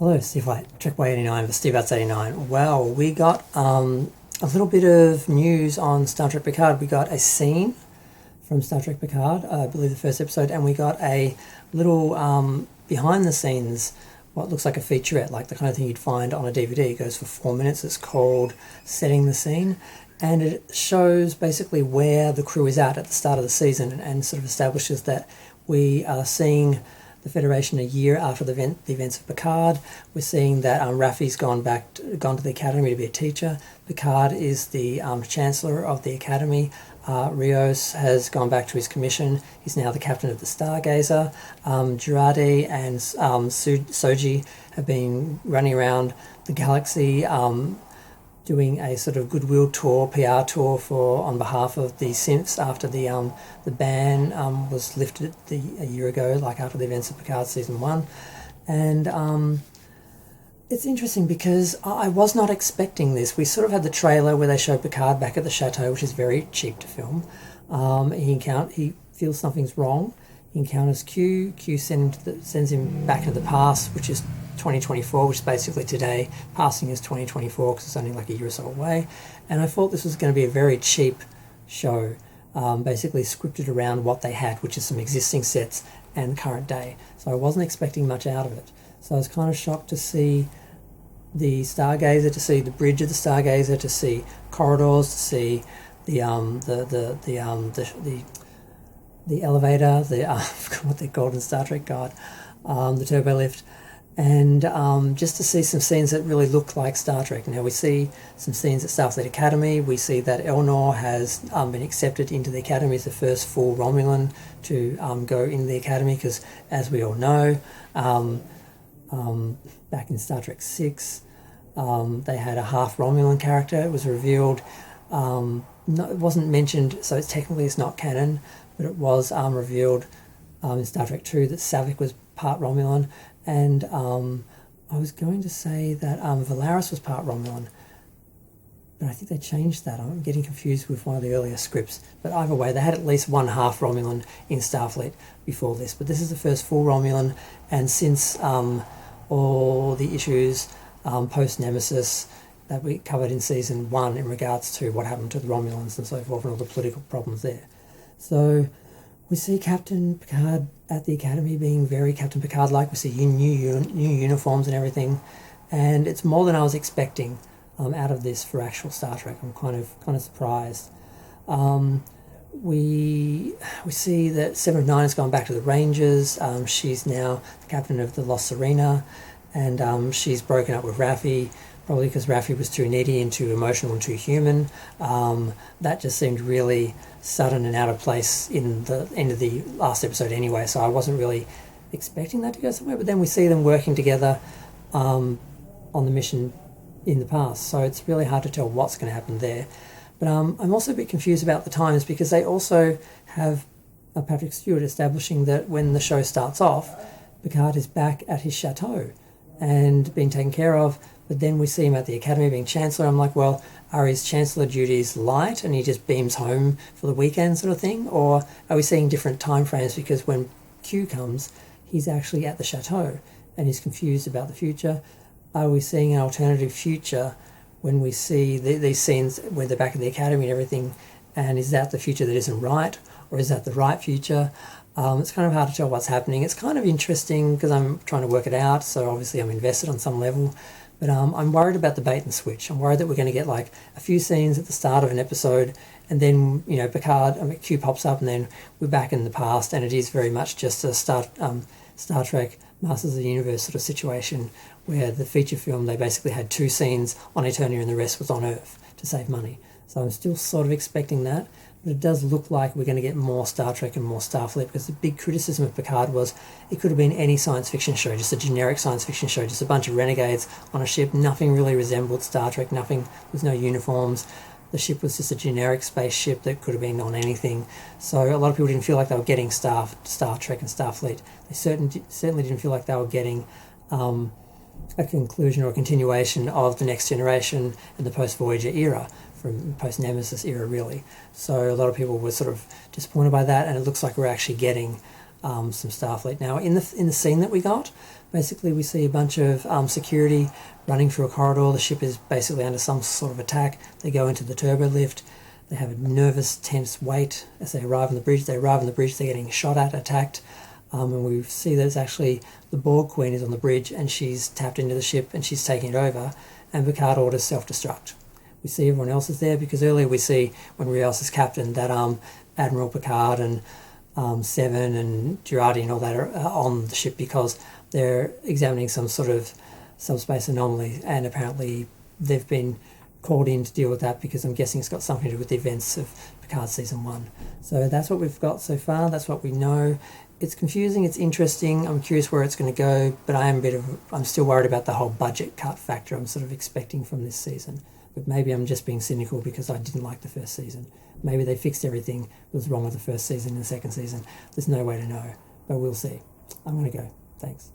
Hello, Steve White, Trek Y89 for Steve Outs 89. Well, we got a little bit of news on Star Trek Picard. We got a scene from Star Trek Picard, I believe the first episode, and we got a little behind the scenes, what looks like a featurette, like the kind of thing you'd find on a DVD. It goes for 4 minutes. It's called Setting the Scene, and it shows basically where the crew is at the start of the season, and sort of establishes that we are seeing the Federation a year after the events of Picard. We're seeing that Raffi's gone to the Academy to be a teacher. Picard is the Chancellor of the Academy. Rios has gone back to his commission. He's now the captain of the Stargazer. Girardi and Soji have been running around the galaxy doing a sort of goodwill tour, PR tour on behalf of the synths after the ban was lifted a year ago, like after the events of Picard season 1. And it's interesting because I was not expecting this. We sort of had the trailer where they show Picard back at the chateau, which is very cheap to film. He feels something's wrong. He encounters Q. Q sends him back into the past, which is 2024, which is basically today. Passing is 2024 because it's only like a year or so away. And I thought this was going to be a very cheap show, basically scripted around what they had, which is some existing sets and current day. So I wasn't expecting much out of it. So I was kind of shocked to see the Stargazer, to see the bridge of the Stargazer, to see corridors, to see the elevator, I forgot what they're called in Star Trek, God, the turbo lift, and just to see some scenes that really look like Star Trek. Now we see some scenes at Starfleet Academy. We see that Elnor has been accepted into the Academy as the first full Romulan to go into the Academy, because as we all know, back in Star Trek 6, they had a half Romulan character. It was revealed, it wasn't mentioned, so it's not canon, but it was revealed in Star Trek 2 that Savick was part Romulan, and I was going to say that Valaris was part Romulan, but I think they changed that. I'm getting confused with one of the earlier scripts. But either way, they had at least one half Romulan in Starfleet before this. But this is the first full Romulan, and since all the issues post-Nemesis that we covered in Season 1 in regards to what happened to the Romulans and so forth and all the political problems there. So we see Captain Picard at the Academy being very Captain Picard-like. We see new uniforms and everything, and it's more than I was expecting out of this for actual Star Trek. I'm kind of surprised. We see that Seven of Nine has gone back to the Rangers. She's now the captain of the Lost Serena, and she's broken up with Raffi, probably because Raffi was too needy and too emotional and too human. That just seemed really sudden and out of place in the end of the last episode anyway, so I wasn't really expecting that to go somewhere. But then we see them working together on the mission in the past, so it's really hard to tell what's going to happen there. But I'm also a bit confused about the times, because they also have Patrick Stewart establishing that when the show starts off, Picard is back at his chateau and being taken care of, but then we see him at the Academy being Chancellor. I'm like, well, are his Chancellor duties light and he just beams home for the weekend sort of thing? Or are we seeing different time frames, because when Q comes, he's actually at the chateau and he's confused about the future? Are we seeing an alternative future when we see these scenes where they're back at the Academy and everything, and is that the future that isn't right, or is that the right future? It's kind of hard to tell what's happening. It's kind of interesting because I'm trying to work it out, so obviously I'm invested on some level, but I'm worried about the bait and switch. I'm worried that we're going to get like a few scenes at the start of an episode, and then, Q pops up, and then we're back in the past, and it is very much just a Star Trek Masters of the Universe sort of situation, where the feature film, they basically had 2 scenes on Eternia and the rest was on Earth to save money. So I'm still sort of expecting that, but it does look like we're going to get more Star Trek and more Starfleet, because the big criticism of Picard was it could have been any science fiction show, just a generic science fiction show, just a bunch of renegades on a ship. Nothing really resembled Star Trek, there's no uniforms. The ship was just a generic spaceship that could have been on anything. So a lot of people didn't feel like they were getting Star Trek and Starfleet. They certainly didn't feel like they were getting a conclusion or a continuation of the Next Generation and the post-Voyager era, from post-Nemesis era, really. So a lot of people were sort of disappointed by that, and it looks like we're actually getting some Starfleet. Now, in the scene that we got, Basically, we see a bunch of security running through a corridor. The ship is basically under some sort of attack. They go into the turbo lift. They have a nervous, tense wait as they arrive on the bridge. They arrive on the bridge, they're getting shot at, attacked. And we see that it's actually the Borg Queen is on the bridge and she's tapped into the ship and she's taking it over. And Picard orders self-destruct. We see everyone else is there because earlier we see when Rios is captain that Admiral Picard and Seven and Girardi and all that are on the ship because they're examining some sort of subspace anomaly, and apparently they've been called in to deal with that because I'm guessing it's got something to do with the events of Picard Season 1. So that's what we've got so far, that's what we know. It's confusing, it's interesting, I'm curious where it's going to go, but I'm still worried about the whole budget cut factor I'm sort of expecting from this season. But maybe I'm just being cynical because I didn't like the first season. Maybe they fixed everything that was wrong with the first season and the second season. There's no way to know, but we'll see. I'm going to go. Thanks.